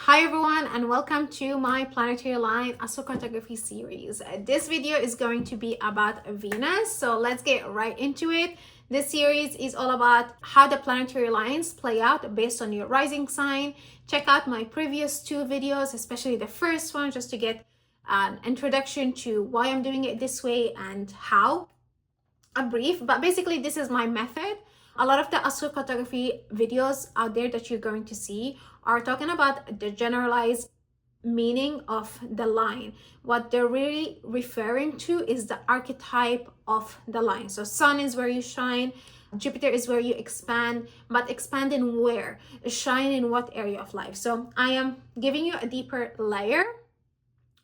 Hi everyone, and welcome to my planetary line astrocartography series. This video is going to be about Venus, so let's get right into it. This series is all about how the planetary lines play out based on your rising sign. Check out my previous two videos, especially the first one, just to get an introduction to why I'm doing it this way and how. A brief, but basically this is my method. A lot of the astrocartography videos out there that you're going to see are talking about the generalized meaning of the line. What they're really referring to is the archetype of the line. So sun is where you shine, Jupiter is where you expand, but expand in where? Shine in what area of life? So I am giving you a deeper layer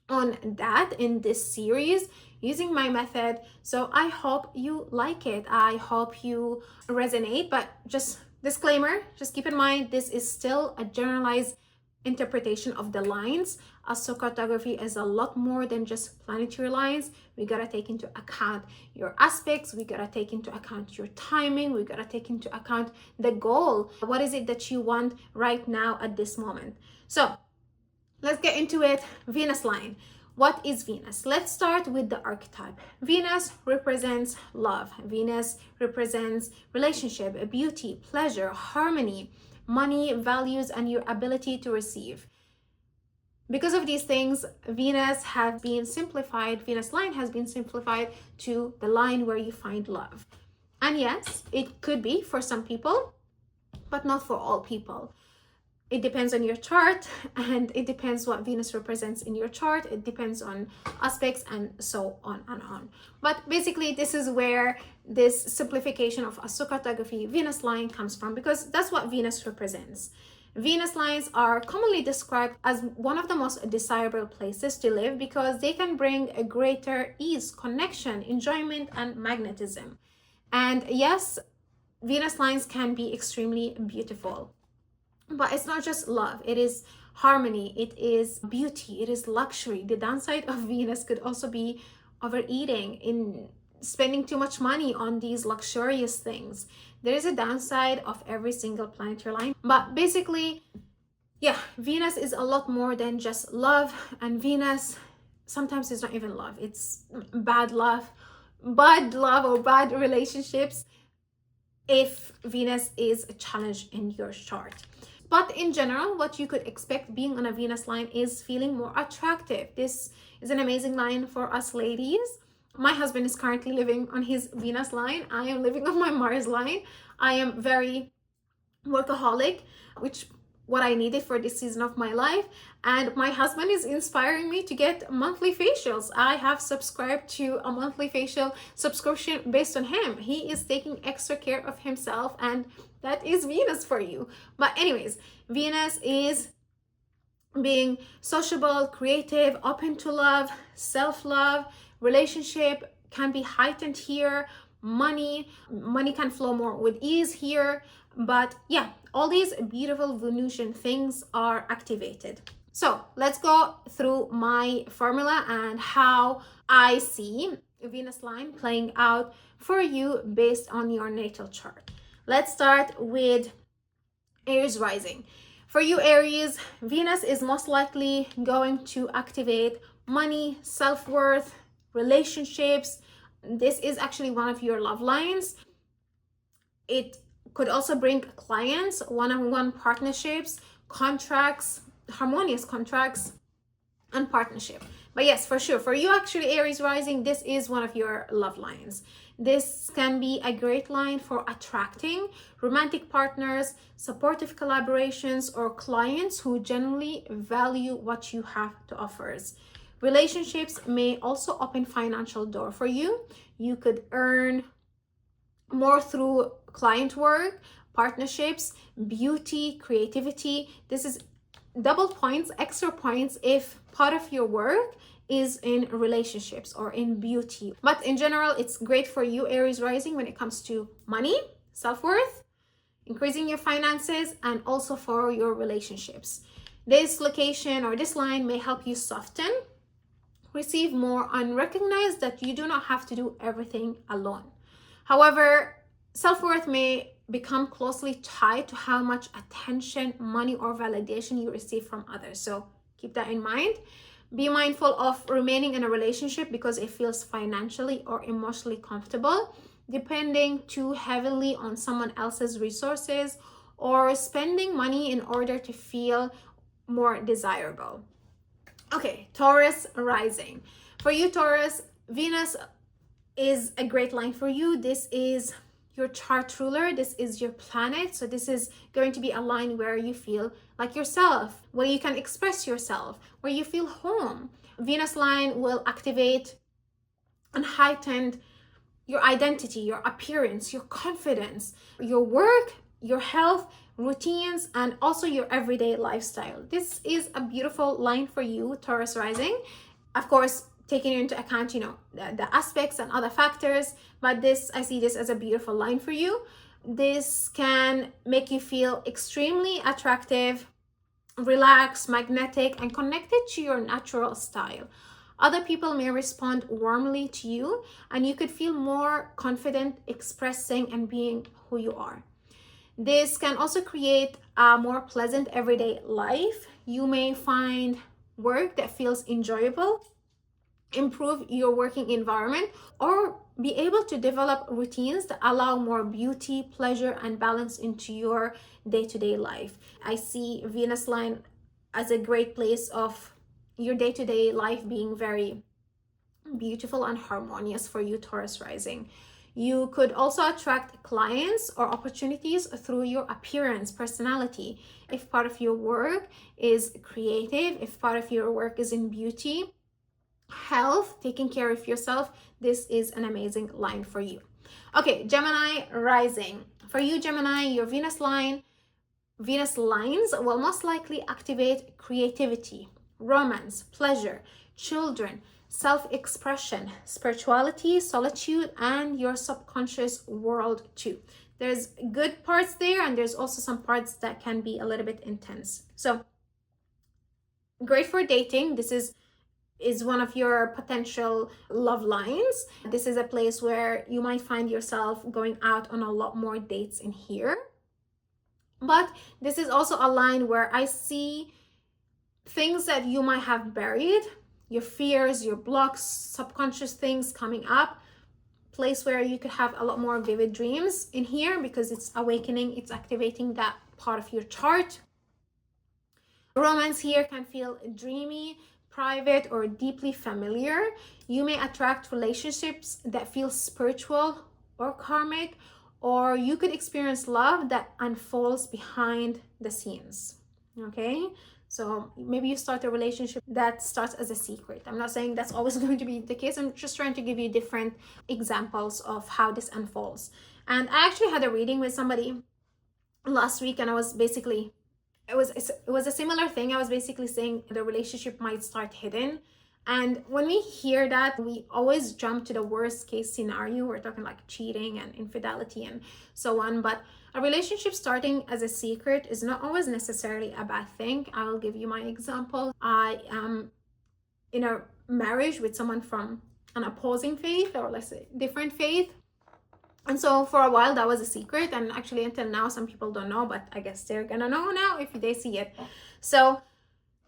on that in this series using my method. So I hope you like it. I hope you resonate, but just disclaimer, just keep in mind, this is still a generalized interpretation of the lines. Astrocartography is a lot more than just planetary lines. We gotta take into account your aspects. We gotta take into account your timing. We gotta take into account the goal. What is it that you want right now at this moment? So let's get into it. Venus line. What is Venus? Let's start with the archetype. Venus represents love. Venus represents relationship, beauty, pleasure, harmony, money, values, and your ability to receive. Because of these things, Venus has been simplified, Venus line has been simplified to the line where you find love. And yes, it could be for some people, but not for all people. It depends on your chart, and it depends what Venus represents in your chart. It depends on aspects and so on and on. But basically, this is where this simplification of astrocartography Venus line comes from, because that's what Venus represents. Venus lines are commonly described as one of the most desirable places to live because they can bring a greater ease, connection, enjoyment, and magnetism. And yes, Venus lines can be extremely beautiful. But it's not just love, it is harmony, it is beauty, it is luxury. The downside of Venus could also be overeating, in spending too much money on these luxurious things. There is a downside of every single planetary line. But basically, yeah, Venus is a lot more than just love. And Venus sometimes is not even love, it's bad love or bad relationships if Venus is a challenge in your chart. But in general, what you could expect being on a Venus line is feeling more attractive. This is an amazing line for us ladies. My husband is currently living on his Venus line. I am living on my Mars line. I am very workaholic, which what I needed for this season of my life. And my husband is inspiring me to get monthly facials. I have subscribed to a monthly facial subscription based on him. He is taking extra care of himself, and that is Venus for you. But anyways, Venus is being sociable, creative, open to love, self-love. Relationship can be heightened here. Money can flow more with ease here. But yeah, all these beautiful Venusian things are activated. So let's go through my formula and how I see Venus line playing out for you based on your natal chart. Let's start with Aries rising. For you Aries, Venus is most likely going to activate money, self-worth, relationships. This is actually one of your love lines. It could also bring clients, one-on-one partnerships, contracts, harmonious contracts, and partnership. But yes, for sure, for you actually Aries rising, this is one of your love lines. This can be a great line for attracting romantic partners, supportive collaborations, or clients who genuinely value what you have to offer. Relationships may also open financial door for you. You could earn more through client work, partnerships, beauty, creativity. This is double points, extra points if part of your work is in relationships or in beauty. But in general, it's great for you Aries rising when it comes to money, self-worth, increasing your finances, and also for your relationships. This location or this line may help you soften, receive more, and recognize that you do not have to do everything alone. However, self-worth may become closely tied to how much attention, money, or validation you receive from others. So keep that in mind. Be mindful of remaining in a relationship because it feels financially or emotionally comfortable, depending too heavily on someone else's resources, or spending money in order to feel more desirable. Okay, Taurus rising. For you, Taurus, Venus is a great line for you. This is your chart ruler. This is your planet. So this is going to be a line where you feel like yourself, where you can express yourself, where you feel home. Venus line will activate and heighten your identity, your appearance, your confidence, your work, your health, routines, and also your everyday lifestyle. This is a beautiful line for you, Taurus rising. Of course, taking into account, the aspects and other factors, but I see this as a beautiful line for you. This can make you feel extremely attractive, relaxed, magnetic, and connected to your natural style. Other people may respond warmly to you, and you could feel more confident expressing and being who you are. This can also create a more pleasant everyday life. You may find work that feels enjoyable, improve your working environment, or be able to develop routines that allow more beauty, pleasure, and balance into your day-to-day life. I see Venus line as a great place of your day-to-day life being very beautiful and harmonious for you, Taurus rising. You could also attract clients or opportunities through your appearance, personality. If part of your work is creative, if part of your work is in beauty, health, taking care of yourself, this is an amazing line for you. Okay, Gemini rising. For you, Gemini, your Venus lines will most likely activate creativity, romance, pleasure, children, self-expression, spirituality, solitude, and your subconscious world too. There's good parts there, and there's also some parts that can be a little bit intense. So great for dating. This is one of your potential love lines. This is a place where you might find yourself going out on a lot more dates in here. But this is also a line where I see things that you might have buried, your fears, your blocks, subconscious things coming up. Place where you could have a lot more vivid dreams in here because it's awakening, it's activating that part of your chart. Romance here can feel dreamy, private, or deeply familiar. You may attract relationships that feel spiritual or karmic, or you could experience love that unfolds behind the scenes. Okay, so maybe you start a relationship that starts as a secret. I'm not saying that's always going to be the case. I'm just trying to give you different examples of how this unfolds. And I actually had a reading with somebody last week, and I was basically it was a similar thing. I was basically saying the relationship might start hidden, and when we hear that, we always jump to the worst case scenario. We're talking like cheating and infidelity and so on, but a relationship starting as a secret is not always necessarily a bad thing. I will give you my example. I am in a marriage with someone from an opposing faith, or let's say different faith. And so for a while that was a secret, and actually until now some people don't know, but I guess they're gonna know now if they see it. So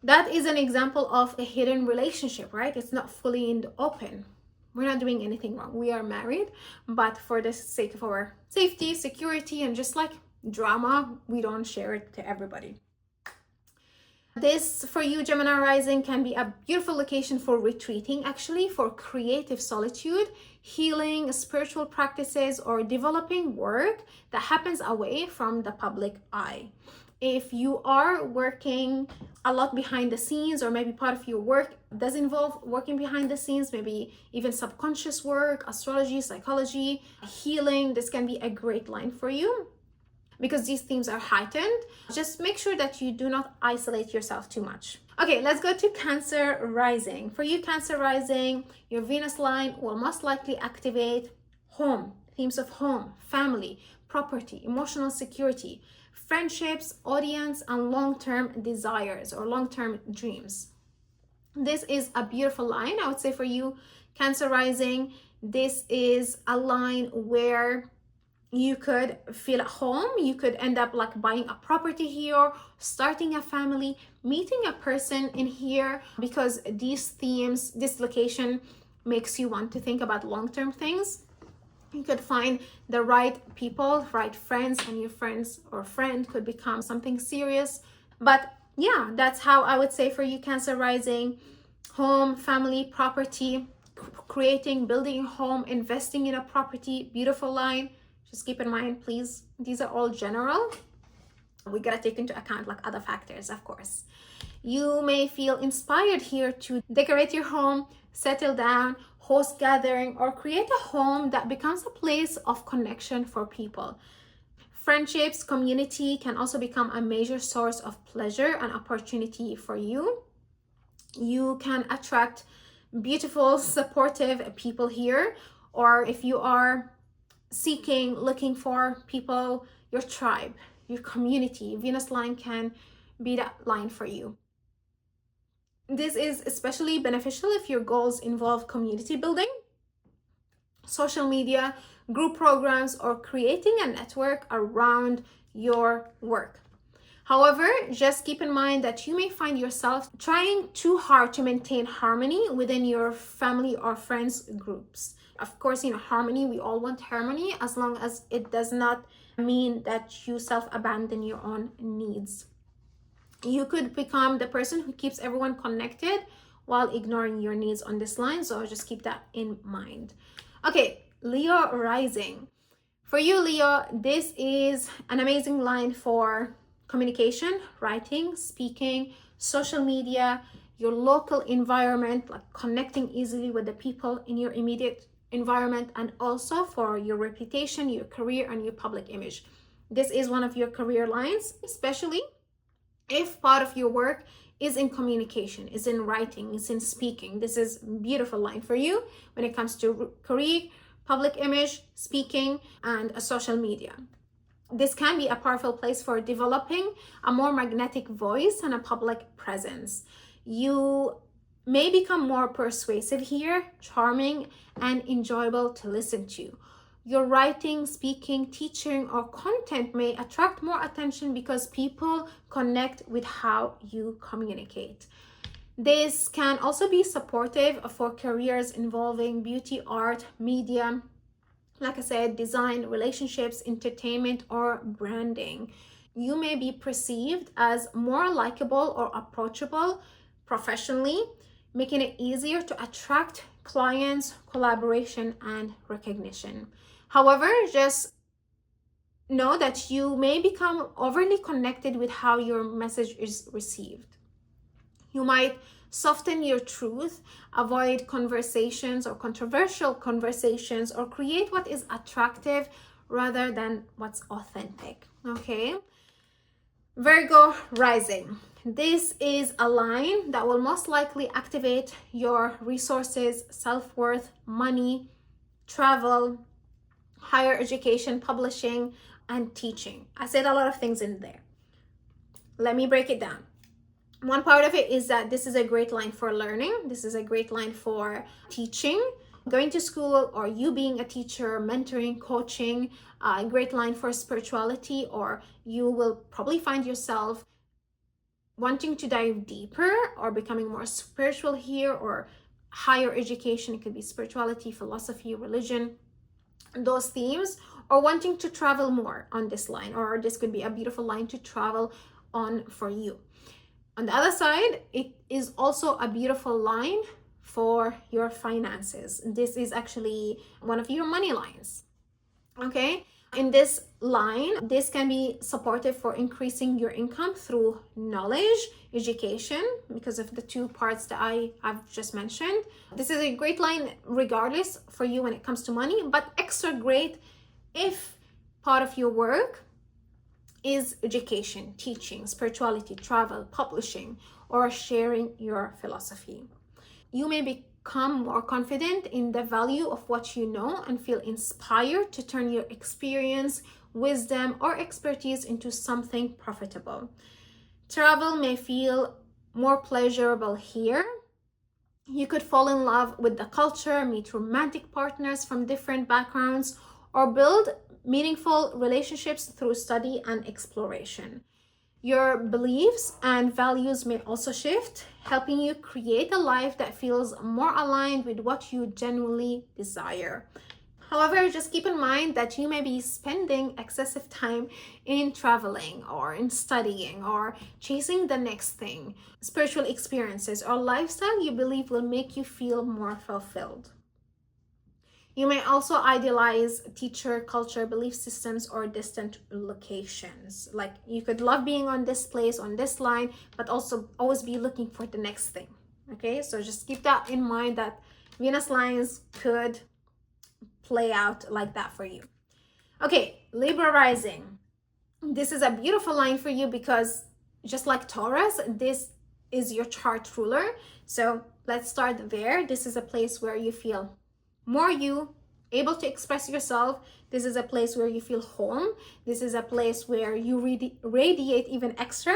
that is an example of a hidden relationship, right? It's not fully in the open. We're not doing anything wrong. We are married, but for the sake of our safety, security, and just like drama, we don't share it to everybody. This, for you, Gemini rising, can be a beautiful location for retreating, actually, for creative solitude, healing, spiritual practices, or developing work that happens away from the public eye. If you are working a lot behind the scenes, or maybe part of your work does involve working behind the scenes, maybe even subconscious work, astrology, psychology, healing, this can be a great line for you because these themes are heightened. Just make sure that you do not isolate yourself too much. Okay, let's go to Cancer rising. For you, Cancer rising, your Venus line will most likely activate home, themes of home, family, property, emotional security, friendships, audience, and long-term desires or long-term dreams. This is a beautiful line. I would say for you, Cancer rising, this is a line where You could feel at home. You could end up like buying a property here, starting a family, meeting a person in here, because these themes, this location makes you want to think about long-term things. You could find the right people, right friends, and your friends or friend could become something serious. But yeah, that's how I would say for you, Cancer rising: home, family, property, creating, building a home, investing in a property. Beautiful line. Just keep in mind, please, these are all general. We gotta take into account like other factors, of course. You may feel inspired here to decorate your home, settle down, host gathering, or create a home that becomes a place of connection for people. Friendships, community can also become a major source of pleasure and opportunity for you. You can attract beautiful, supportive people here, or if you are looking for people, your tribe, your community, Venus line can be that line for you. This is especially beneficial if your goals involve community building, social media, group programs, or creating a network around your work. However, just keep in mind that you may find yourself trying too hard to maintain harmony within your family or friends groups. Of course, harmony, we all want harmony, as long as it does not mean that you self-abandon your own needs. You could become the person who keeps everyone connected while ignoring your needs on this line. So just keep that in mind. Okay, Leo rising. For you, Leo, this is an amazing line for communication, writing, speaking, social media, your local environment, like connecting easily with the people in your immediate environment, and also for your reputation, your career, and your public image. This is one of your career lines, especially if part of your work is in communication, is in writing, is in speaking. This is a beautiful line for you when it comes to career, public image, speaking, and social media. This can be a powerful place for developing a more magnetic voice and a public presence. You may become more persuasive here, charming, and enjoyable to listen to. Your writing, speaking, teaching, or content may attract more attention because people connect with how you communicate. This can also be supportive for careers involving beauty, art, media, like I said, design, relationships, entertainment, or branding. You may be perceived as more likable or approachable professionally, making it easier to attract clients, collaboration, and recognition. However, just know that you may become overly connected with how your message is received. You might soften your truth, avoid conversations or controversial conversations, or create what is attractive rather than what's authentic. Okay? Virgo rising. This is a line that will most likely activate your resources, self-worth, money, travel, higher education, publishing, and teaching. I said a lot of things in there. Let me break it down. One part of it is that this is a great line for learning. This is a great line for teaching, going to school, or you being a teacher, mentoring, coaching. A great line for spirituality, or you will probably find yourself wanting to dive deeper or becoming more spiritual here, or higher education. It could be spirituality, philosophy, religion, those themes, or wanting to travel more on this line, or this could be a beautiful line to travel on for you. On the other side, it is also a beautiful line for your finances. This is actually one of your money lines. Okay, in this line, this can be supportive for increasing your income through knowledge, education, because of the two parts that I've just mentioned. This is a great line regardless for you when it comes to money, but extra great if part of your work is education, teaching, spirituality, travel, publishing, or sharing your philosophy. You may become more confident in the value of what you know and feel inspired to turn your experience, wisdom, or expertise into something profitable. Travel may feel more pleasurable here. You could fall in love with the culture, meet romantic partners from different backgrounds, or build meaningful relationships through study and exploration. Your beliefs and values may also shift, helping you create a life that feels more aligned with what you genuinely desire. However, just keep in mind that you may be spending excessive time in traveling or in studying or chasing the next thing, spiritual experiences or lifestyle you believe will make you feel more fulfilled. You may also idealize teacher, culture, belief systems, or distant locations. Like you could love being on this place, on this line, but also always be looking for the next thing. Okay, so just keep that in mind that Venus lines could play out like that for you. Okay, Libra rising. This is a beautiful line for you because just like Taurus, this is your chart ruler. So let's start there. This is a place where you feel more you, able to express yourself. This is a place where you feel home. This is a place where you radiate even extra.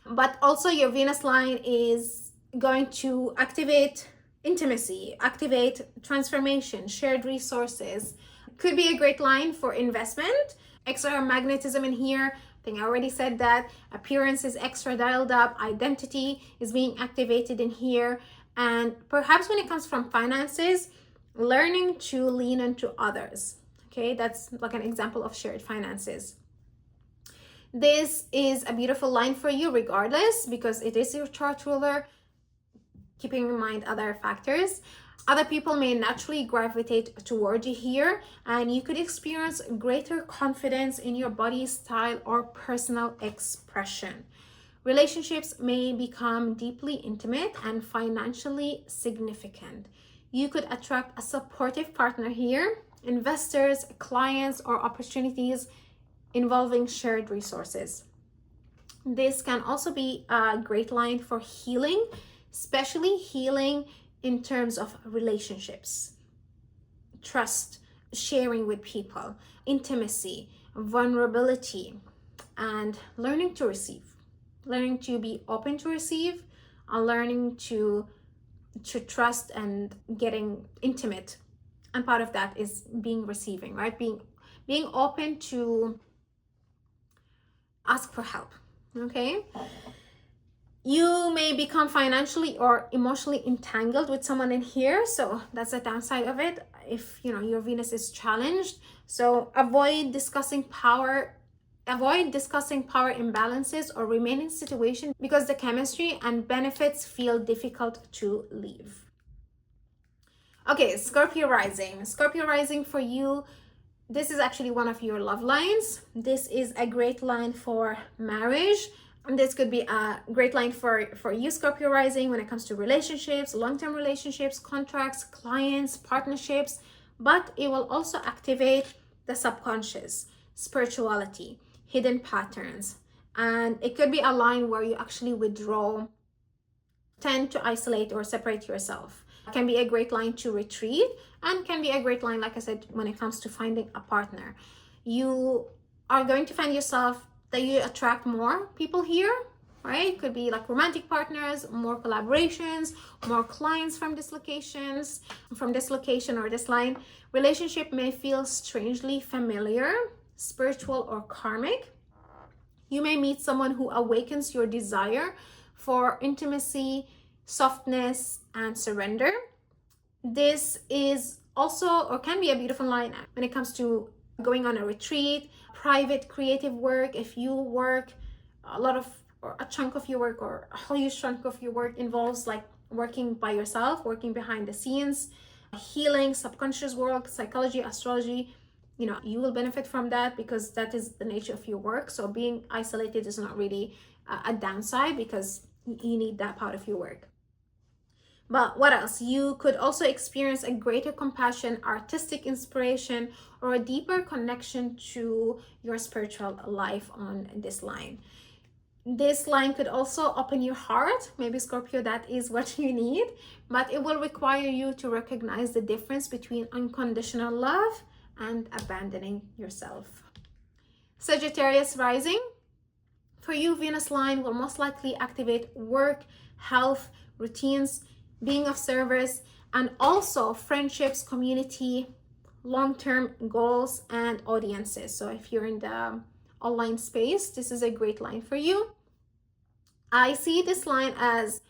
But also your Venus line is going to activate intimacy, activate transformation, shared resources. Could be a great line for investment. Extra magnetism in here. I think I already said that. Appearance is extra dialed up. Identity is being activated in here. And perhaps when it comes from finances, learning to lean into others. Okay, that's like an example of shared finances. This is a beautiful line for you regardless because it is your chart ruler, keeping in mind other factors. Other people may naturally gravitate toward you here, and you could experience greater confidence in your body style or personal expression. Relationships may become deeply intimate and financially significant. You could attract a supportive partner here, investors, clients, or opportunities involving shared resources. This can also be a great line for healing, especially healing in terms of relationships, trust, sharing with people, intimacy, vulnerability, and learning to receive. Learning to be open to receive, and learning to trust and getting intimate. And part of that is being receiving, right? Being open to ask for help. Okay. You may become financially or emotionally entangled with someone in here. So that's the downside of it. If your Venus is challenged. So avoid discussing power imbalances or remain in situations because the chemistry and benefits feel difficult to leave. Okay, Scorpio rising. Scorpio rising for you, this is actually one of your love lines. This is a great line for marriage. And this could be a great line for you, Scorpio rising, when it comes to relationships, long-term relationships, contracts, clients, partnerships. But it will also activate the subconscious, spirituality, hidden patterns. And it could be a line where you actually withdraw, tend to isolate or separate yourself. It can be a great line to retreat, and can be a great line, like I said, when it comes to finding a partner. You are going to find yourself that you attract more people here, right? It could be like romantic partners, more collaborations, more clients from this location or this line. Relationship may feel strangely familiar, spiritual or karmic. You may meet someone who awakens your desire for intimacy, softness, and surrender. This is also, or can be, a beautiful line when it comes to going on a retreat, private creative work. If you work a chunk of your work or a huge chunk of your work involves like working by yourself, working behind the scenes, healing, subconscious work, psychology, astrology, you will benefit from that because that is the nature of your work. So being isolated is not really a downside because you need that part of your work. But what else? You could also experience a greater compassion, artistic inspiration, or a deeper connection to your spiritual life on this line. This line could also open your heart. Maybe Scorpio, that is what you need, but it will require you to recognize the difference between unconditional love and abandoning yourself. Sagittarius rising. For you, Venus line will most likely activate work, health, routines, being of service, and also friendships, community, long-term goals and audiences. So if you're in the online space, this is a great line for you. I see this line as,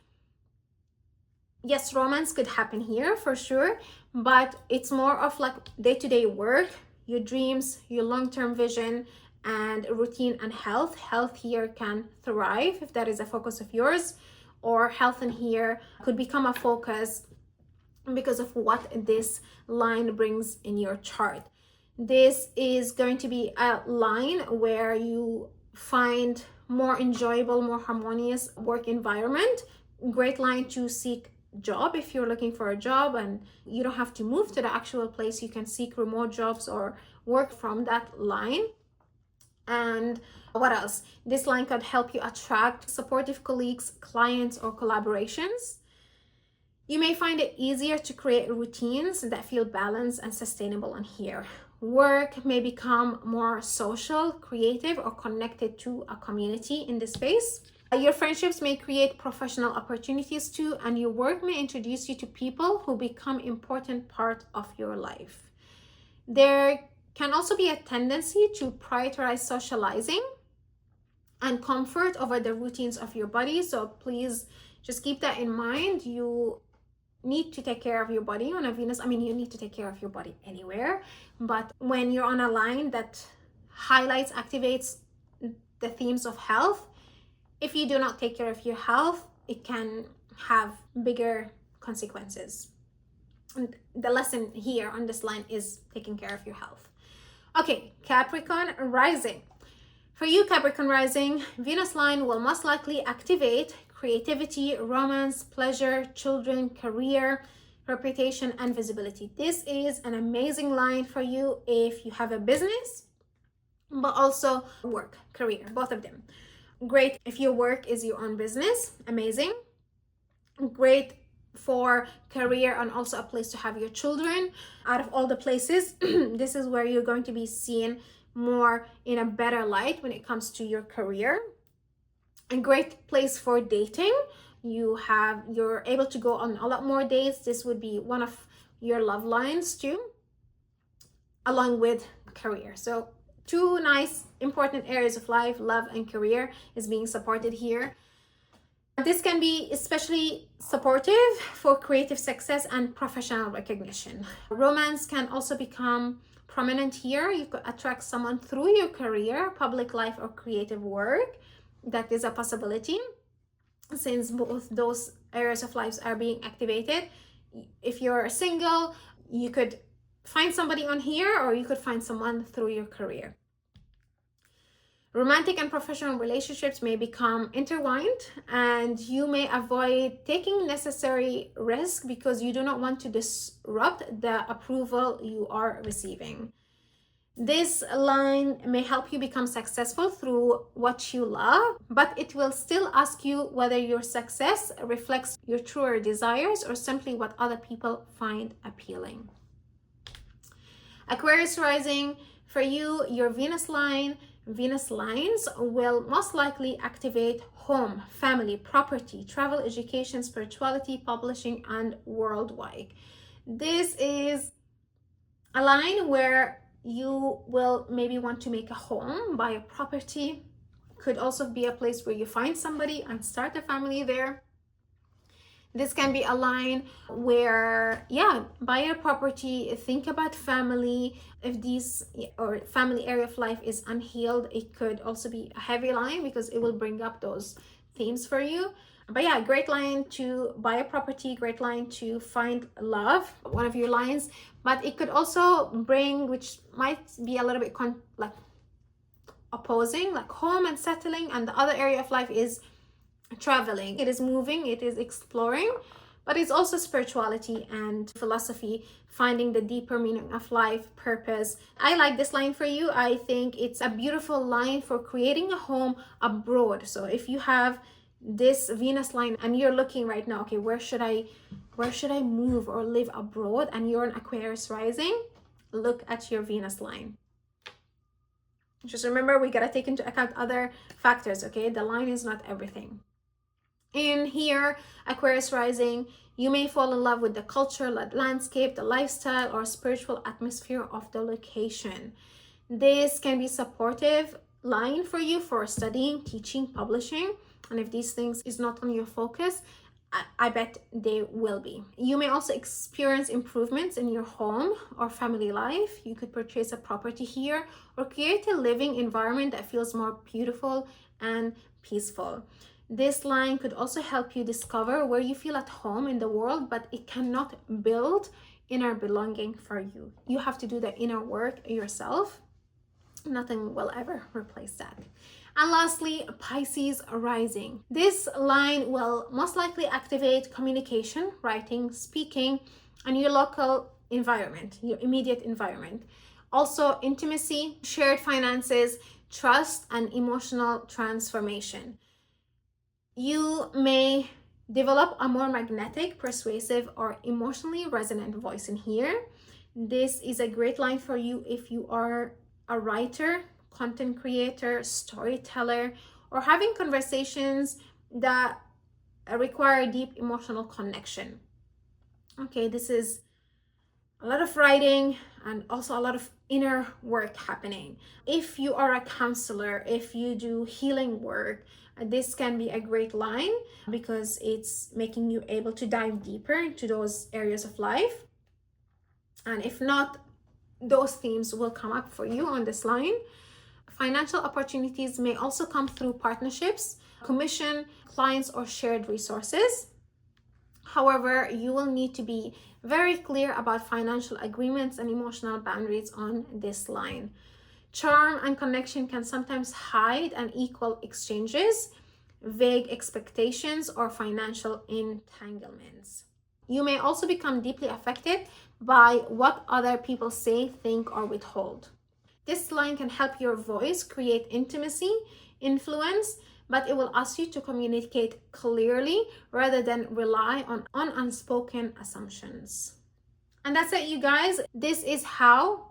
yes, romance could happen here for sure, but it's more of like day-to-day work, your dreams, your long-term vision, and routine and health. Health here can thrive if that is a focus of yours, or health in here could become a focus because of what this line brings in your chart. This is going to be a line where you find more enjoyable, more harmonious work environment. Great line to seek job if you're looking for a job and you don't have to move to the actual place. You can seek remote jobs or work from that line. And what else? This line could help you attract supportive colleagues, clients, or collaborations. You may find it easier to create routines that feel balanced and sustainable on here. Work may become more social, creative, or connected to a community in this space. Your friendships may create professional opportunities too, and your work may introduce you to people who become an important part of your life. There can also be a tendency to prioritize socializing and comfort over the routines of your body. So please just keep that in mind. You need to take care of your body on a Venus. I mean, you need to take care of your body anywhere, but when you're on a line that highlights, activates the themes of health, if you do not take care of your health, it can have bigger consequences. And the lesson here on this line is taking care of your health. Okay, Capricorn rising. For you, Capricorn rising, Venus line will most likely activate creativity, romance, pleasure, children, career, reputation, and visibility. This is an amazing line for you if you have a business, but also work, career, both of them. Great if your work is your own business, amazing. Great for career and also a place to have your children. Out of all the places, this is where you're going to be seen more in a better light when it comes to your career. A great place for dating. You're able to go on a lot more dates. This would be one of your love lines too, along with career. So two nice important areas of life, love and career, is being supported here. This can be especially supportive for creative success and professional recognition. Romance can also become prominent here. You could attract someone through your career, public life, or creative work. That is a possibility, since both those areas of lives are being activated. If you're single, you could find somebody on here, or you could find someone through your career. Romantic and professional relationships may become intertwined, and you may avoid taking necessary risk because you do not want to disrupt the approval you are receiving. This line may help you become successful through what you love, but it will still ask you whether your success reflects your truer desires or simply what other people find appealing. Aquarius rising, for you, your Venus lines will most likely activate home, family, property, travel, education, spirituality, publishing, and worldwide. This is a line where you will maybe want to make a home, buy a property. Could also be a place where you find somebody and start a family there. This can be a line where, buy a property, think about family. If or family area of life is unhealed, it could also be a heavy line because it will bring up those themes for you. But great line to buy a property, great line to find love, one of your lines. But it could also bring, which might be a little bit opposing, like home and settling, and the other area of life is traveling. It is moving, it is exploring, but it's also spirituality and philosophy, finding the deeper meaning of life, purpose. I like this line for you. I think it's a beautiful line for creating a home abroad. So if you have this Venus line and you're looking right now, okay, where should I move or live abroad, and you're an Aquarius rising, look at your Venus line. Just remember, we gotta take into account other factors, okay? The line is not everything. In here, Aquarius rising, You may fall in love with the culture, landscape, the lifestyle, or spiritual atmosphere of the location. This can be supportive line for you for studying, teaching, publishing. And if these things is not on your focus, I bet they will be. You may also experience improvements in your home or family life. You could purchase a property here or create a living environment that feels more beautiful and peaceful. This line could also help you discover where you feel at home in the world, but it cannot build inner belonging for you. You have to do the inner work yourself. Nothing will ever replace that. And lastly, Pisces rising. This line will most likely activate communication, writing, speaking, and your local environment, your immediate environment. Also, intimacy, shared finances, trust, and emotional transformation. You may develop a more magnetic, persuasive, or emotionally resonant voice in here. This is a great line for you if you are a writer, content creator, storyteller, or having conversations that require deep emotional connection. Okay, this is a lot of writing and also a lot of inner work happening. If you are a counselor, if you do healing work, this can be a great line because it's making you able to dive deeper into those areas of life. And if not, those themes will come up for you on this line. Financial opportunities may also come through partnerships, commission, clients, or shared resources. However, you will need to be very clear about financial agreements and emotional boundaries on this line. Charm and connection can sometimes hide unequal exchanges, vague expectations, or financial entanglements. You may also become deeply affected by what other people say, think, or withhold. This line can help your voice create intimacy, influence, but it will ask you to communicate clearly rather than rely on unspoken assumptions. And that's it, you guys. This is how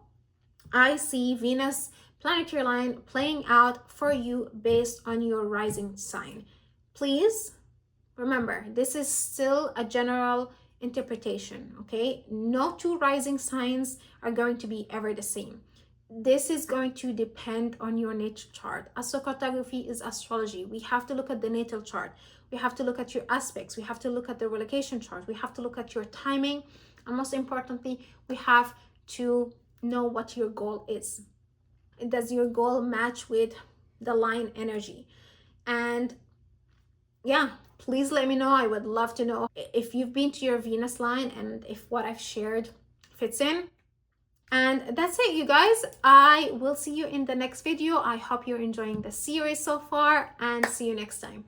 I see Venus planetary line playing out for you based on your rising sign. Please remember, this is still a general interpretation, okay? No two rising signs are going to be ever the same. This is going to depend on your natal chart. Astrocartography is astrology. We have to look at the natal chart. We have to look at your aspects. We have to look at the relocation chart. We have to look at your timing. And most importantly, we have to know what your goal is. Does your goal match with the line energy? And yeah, please let me know. I would love to know if you've been to your Venus line and if what I've shared fits in. And that's it, you guys. I will see you in the next video. I hope you're enjoying the series so far, and see you next time.